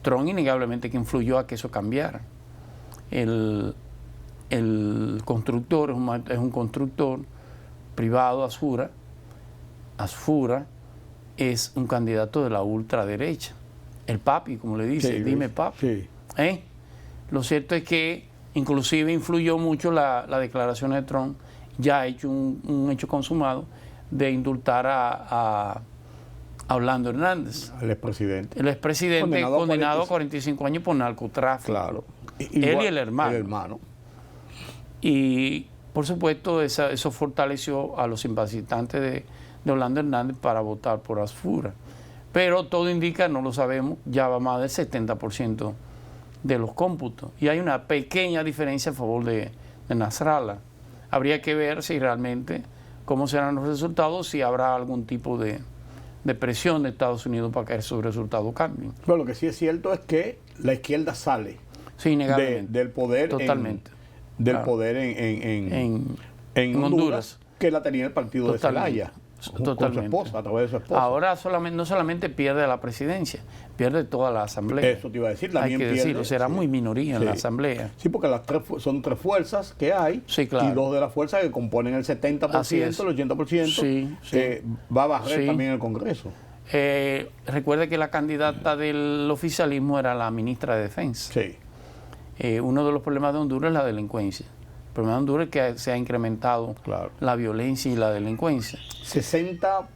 Trump innegablemente que influyó a que eso cambiara. El constructor es un constructor privado, Asfura es un candidato de la ultraderecha. El papi, como le dice, sí, dime papi. Sí. Lo cierto es que inclusive influyó mucho la declaración de Trump, ya ha hecho un hecho consumado de indultar a Orlando Hernández. El expresidente. El expresidente condenado a 45 años por narcotráfico. Claro. Él y el hermano. El hermano. Y por supuesto eso fortaleció a los simpatizantes de Orlando Hernández para votar por Asfura. Pero todo indica, no lo sabemos, ya va más del 70% de los cómputos. Y hay una pequeña diferencia a favor de Nasrallah. Habría que ver si realmente, cómo serán los resultados, si habrá algún tipo de presión de Estados Unidos para que esos resultados cambien. Pero lo que sí es cierto es que la izquierda sale del poder. Totalmente. Poder en Honduras, que la tenía el partido de Zelaya. Con su esposa, a través de su esposa. Ahora no solamente pierde la presidencia, pierde toda la asamblea. Eso te iba a decir, también hay que decirlo, será muy minoría en la asamblea. Sí, porque son tres fuerzas que hay, claro. Y dos de las fuerzas que componen el 70%, el 80%, va a barrer también el Congreso. Recuerde que la candidata del oficialismo era la ministra de Defensa. Sí. Uno de los problemas de Honduras es la delincuencia. El problema de Honduras es que se ha incrementado la violencia y la delincuencia. 60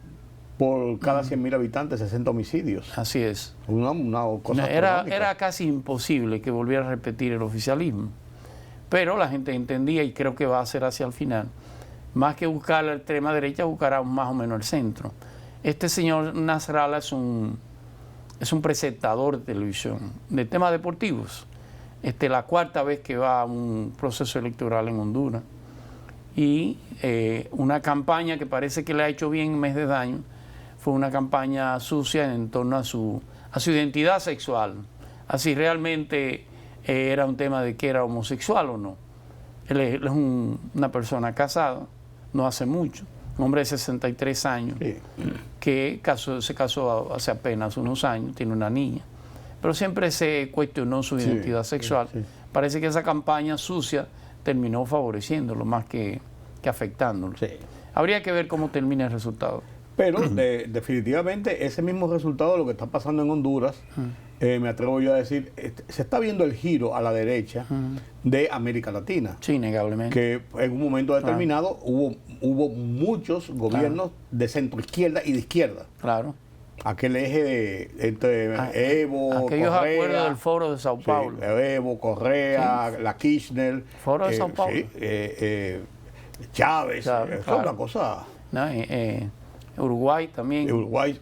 por cada 100.000 habitantes, 60 homicidios. Así es. Una cosa era casi imposible que volviera a repetir el oficialismo. Pero la gente entendía, y creo que va a ser hacia el final, más que buscar la extrema derecha, buscará más o menos el centro. Este señor Nasrallah es un presentador de televisión, de temas deportivos. La cuarta vez que va a un proceso electoral en Honduras. Y una campaña que parece que le ha hecho bien en mes de daño fue una campaña sucia en torno a su identidad sexual. Así realmente era un tema de que era homosexual o no. Él es una persona casada, no hace mucho, un hombre de 63 años, Sí. que se casó hace apenas unos años, tiene una niña. Pero siempre se cuestionó su Sí, identidad sexual. sí. Parece que esa campaña sucia terminó favoreciéndolo más que afectándolo. Sí. Habría que ver cómo termina el resultado. Pero definitivamente ese mismo resultado de lo que está pasando en Honduras, me atrevo yo a decir, se está viendo el giro a la derecha de América Latina. Sí, innegablemente. Que en un momento determinado hubo muchos gobiernos de centro izquierda y de izquierda. Claro. Aquel eje entre Evo, Aquellos Correa, acuerdos del Foro de Sao Paulo. sí, Evo, Correa, la Kirchner, Foro de Sao Paulo. sí, Chávez, Claro, es claro. una cosa. ¿No? Uruguay también. Uruguay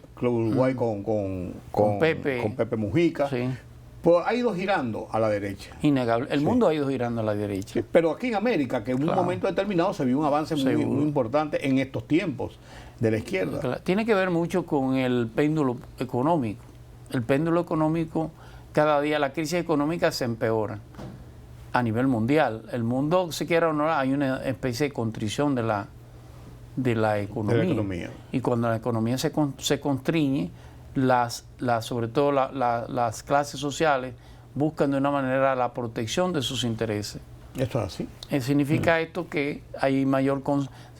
con Pepe Mujica. Sí, Pues ha ido girando a la derecha. innegable. El mundo ha ido girando a la derecha. Sí, pero aquí en América, que en un Claro. momento determinado se vio un avance muy, Seguro. muy importante en estos tiempos de la izquierda. Claro. Tiene que ver mucho con el péndulo económico. El péndulo económico, cada día la crisis económica se empeora a nivel mundial. El mundo, si quiera o no, hay una especie de contrición de la economía. Y cuando la economía se constriñe, sobre todo las clases sociales buscan de una manera la protección de sus intereses. Esto es así. Significa esto que hay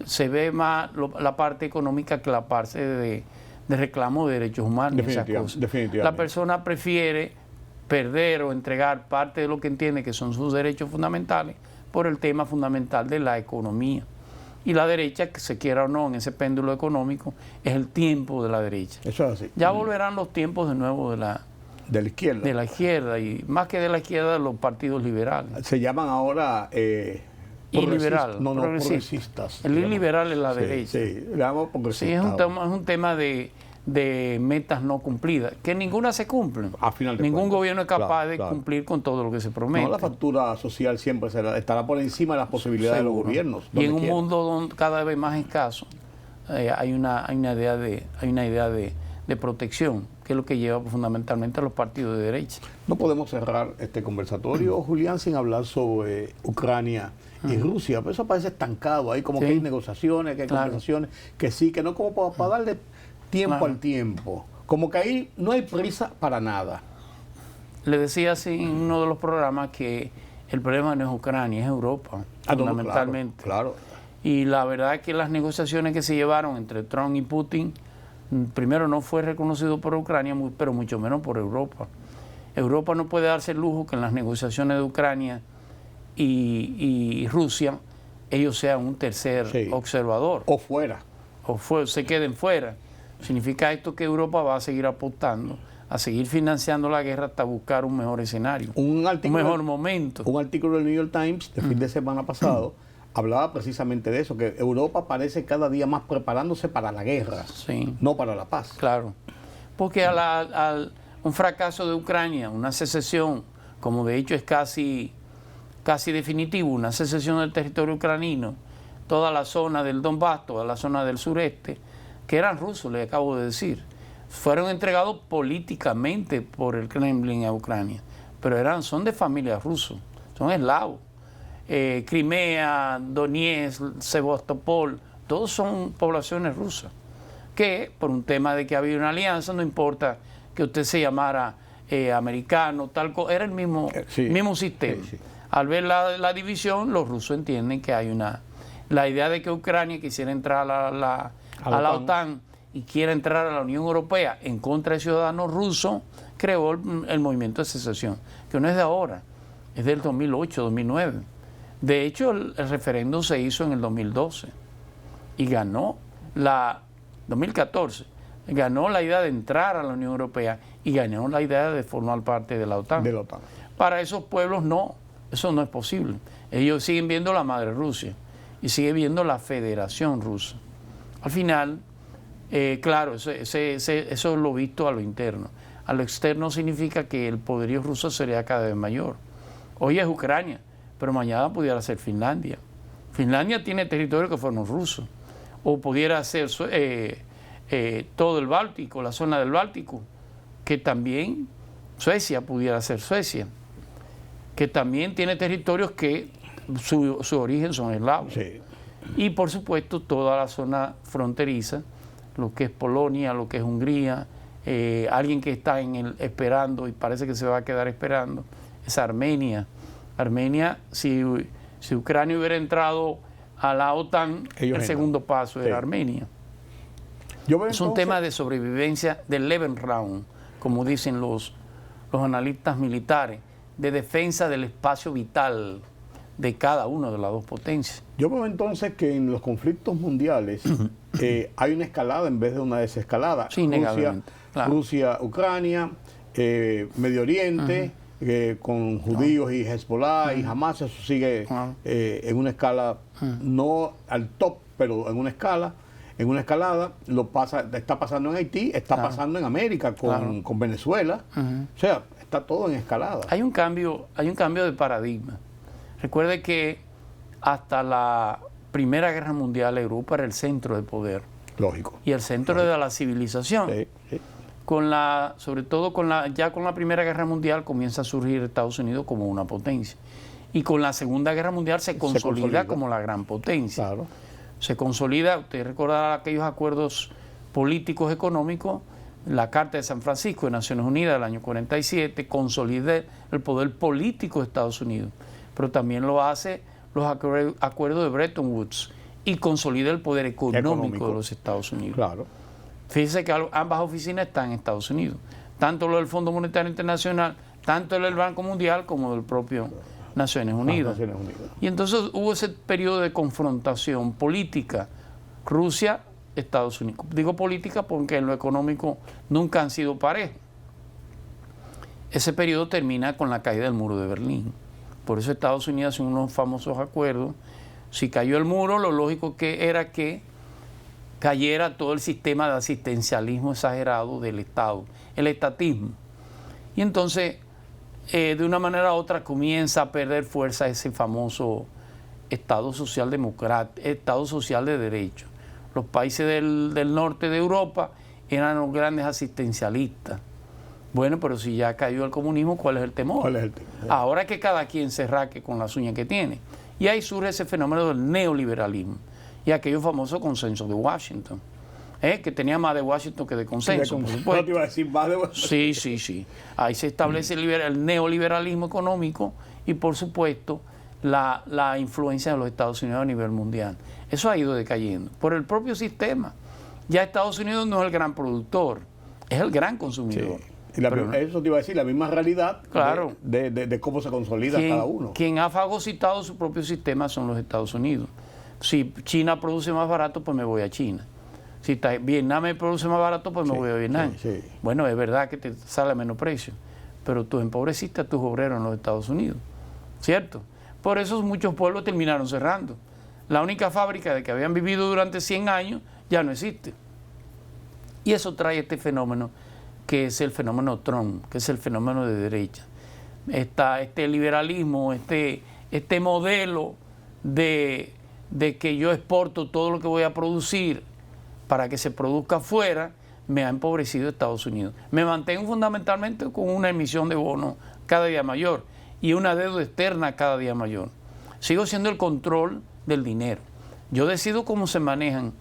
se ve más la parte económica que la parte de reclamo de derechos humanos. Y esas cosas. Definitivamente. La persona prefiere perder o entregar parte de lo que entiende que son sus derechos fundamentales por el tema fundamental de la economía. Y la derecha, que se quiera o no en ese péndulo económico, es el tiempo de la derecha. Eso es así. Ya volverán los tiempos de nuevo de la izquierda, y más que de la izquierda, los partidos liberales. Se llaman ahora Iliberal, progresistas. El iliberal es la Sí, derecha. Sí, le llamamos progresistas. Sí, es un tema de metas no cumplidas, que ninguna se cumple. A final de Ningún cuentas. gobierno es capaz Claro, de claro. cumplir con todo lo que se promete. No, la factura social siempre estará por encima de las posibilidades de los Seguro. gobiernos. Y en donde un quiera. mundo donde cada vez más escaso, hay una idea de protección, que es lo que lleva fundamentalmente a los partidos de derecha. No podemos cerrar este conversatorio, Julián, sin hablar sobre Ucrania y Rusia. Pero eso parece estancado. Hay como Sí. que hay negociaciones, que hay Claro. conversaciones, que sí, que no, como para darle tiempo Claro. al tiempo. Como que ahí no hay prisa para nada. Le decía así en uno de los programas que el problema no es Ucrania, es Europa, Ah, no, fundamentalmente. Claro. Y la verdad es que las negociaciones que se llevaron entre Trump y Putin, primero no fue reconocido por Ucrania, pero mucho menos por Europa. Europa no puede darse el lujo que en las negociaciones de Ucrania y Rusia ellos sean un tercer Sí. observador O fuera. se queden fuera. Significa esto que Europa va a seguir apostando, a seguir financiando la guerra hasta buscar un mejor escenario, un mejor momento. Un artículo del New York Times del fin de semana pasado hablaba precisamente de eso, que Europa parece cada día más preparándose para la guerra, Sí. no para la paz. Claro, porque un fracaso de Ucrania, una secesión, como de hecho es casi definitivo, una secesión del territorio ucraniano, toda la zona del Donbass, toda la zona del sureste, que eran rusos, les acabo de decir, fueron entregados políticamente por el Kremlin a Ucrania, pero son de familias rusas, son eslavos. Crimea, Donetsk, Sebastopol, todos son poblaciones rusas, que por un tema de que había una alianza, no importa que usted se llamara americano, era el mismo, Sí, mismo sistema. sí. Al ver la división, los rusos entienden que hay la idea de que Ucrania quisiera entrar a la OTAN y quiera entrar a la Unión Europea en contra de ciudadanos rusos, creó el movimiento de secesión, que no es de ahora, es del 2008, 2009. De hecho, el referéndum se hizo en el 2012 y ganó 2014, ganó la idea de entrar a la Unión Europea y ganó la idea de formar parte de la OTAN. De la OTAN. Para esos pueblos no, eso no es posible. Ellos siguen viendo la madre Rusia y siguen viendo la Federación Rusa. Al final, claro, eso es lo visto a lo interno. A lo externo significa que el poderío ruso sería cada vez mayor. Hoy es Ucrania, pero mañana pudiera ser Finlandia. Finlandia tiene territorios que fueron rusos, o pudiera ser todo el Báltico, la zona del Báltico, que también Suecia pudiera ser Suecia, que también tiene territorios que su origen son eslavos. Sí. Y por supuesto toda la zona fronteriza, lo que es Polonia, lo que es Hungría, alguien que está esperando y parece que se va a quedar esperando, es Armenia. Armenia, si Ucrania hubiera entrado a la OTAN, el segundo paso era Armenia. Es un tema de sobrevivencia del Lebensraum, como dicen los analistas militares, de defensa del espacio vital de cada una de las dos potencias. Yo veo entonces que en los conflictos mundiales hay una escalada en vez de una desescalada. Sí, Rusia, Ucrania, Medio Oriente, con judíos y Hezbollah y Hamas, eso sigue en una escala, no al top, pero en una escala. En una escalada, está pasando en Haití, está pasando en América con Venezuela. O sea, está todo en escalada. Hay un cambio de paradigma. Recuerde que hasta la Primera Guerra Mundial Europa era el centro de poder. Lógico. Y el centro de la civilización. Sí, sí. Sobre todo ya con la Primera Guerra Mundial comienza a surgir Estados Unidos como una potencia. Y con la Segunda Guerra Mundial se consolida como la gran potencia. Claro. Se consolida, usted recordará aquellos acuerdos políticos económicos, la Carta de San Francisco de Naciones Unidas del año 47, consolida el poder político de Estados Unidos, pero también lo hace los acuerdos de Bretton Woods y consolida el poder económico de los Estados Unidos. Claro. Fíjese que ambas oficinas están en Estados Unidos, tanto lo del Fondo Monetario Internacional, tanto el del Banco Mundial como del propio Naciones Unidas. Y entonces hubo ese periodo de confrontación política, Rusia, Estados Unidos. Digo política porque en lo económico nunca han sido parejos. Ese periodo termina con la caída del muro de Berlín. Por eso Estados Unidos hace unos famosos acuerdos. Si cayó el muro, lo lógico era que cayera todo el sistema de asistencialismo exagerado del Estado, el estatismo. Y entonces, de una manera u otra, comienza a perder fuerza ese famoso Estado social democrático, Estado social de derecho. Los países del norte de Europa eran los grandes asistencialistas. Bueno, pero si ya cayó el comunismo, ¿cuál es el temor? ¿Cuál es el temor? Ahora que cada quien se raque con las uñas que tiene. Y ahí surge ese fenómeno del neoliberalismo y aquello famoso consenso de Washington, que tenía más de Washington que de consenso, por supuesto. No te iba a decir más de Washington. Sí. Ahí se establece el neoliberalismo económico y, por supuesto, la influencia de los Estados Unidos a nivel mundial. Eso ha ido decayendo por el propio sistema. Ya Estados Unidos no es el gran productor, es el gran consumidor. Sí. Y eso te iba a decir, la misma realidad, claro, de cómo se consolida cada uno. Quien ha fagocitado su propio sistema son los Estados Unidos. Si China produce más barato, pues me voy a China. Si Vietnam me produce más barato, pues me voy a Vietnam. Sí. Bueno, es verdad que te sale a menos precio, pero tú empobreciste a tus obreros en los Estados Unidos, ¿cierto? Por eso muchos pueblos terminaron cerrando. La única fábrica de que habían vivido durante 100 años ya no existe. Y eso trae este fenómeno, que es el fenómeno Trump, que es el fenómeno de derecha. Este liberalismo, este modelo de que yo exporto todo lo que voy a producir para que se produzca afuera, me ha empobrecido Estados Unidos. Me mantengo fundamentalmente con una emisión de bonos cada día mayor y una deuda externa cada día mayor. Sigo siendo el control del dinero. Yo decido cómo se manejan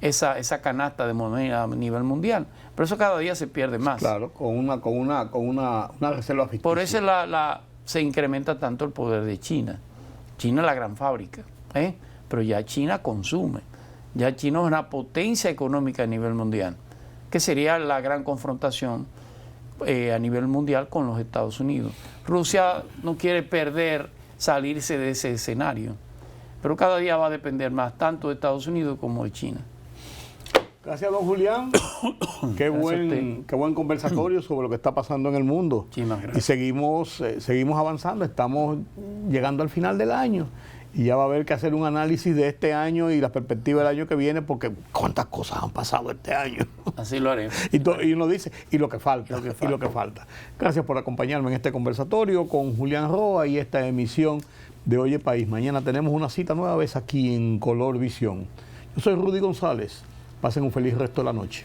esa canasta de moneda a nivel mundial, pero eso cada día se pierde más. Claro, con una reserva ficticia. Por eso se incrementa tanto el poder de China. China es la gran fábrica, pero ya China consume. Ya China es una potencia económica a nivel mundial, que sería la gran confrontación a nivel mundial con los Estados Unidos. Rusia no quiere salirse de ese escenario, pero cada día va a depender más tanto de Estados Unidos como de China. Gracias, don Julián. Qué buen conversatorio sobre lo que está pasando en el mundo. Muchísimas gracias. Y seguimos avanzando, estamos llegando al final del año Y ya va a haber que hacer un análisis de este año y la perspectiva del año que viene, porque cuántas cosas han pasado este año. Así lo haremos. Y uno dice, y lo que falta, y lo que falta. Gracias por acompañarme en este conversatorio con Julián Roa y esta emisión de Oye País. Mañana tenemos una cita nueva vez aquí en Color Visión. Yo soy Rudy González. Pasen un feliz resto de la noche.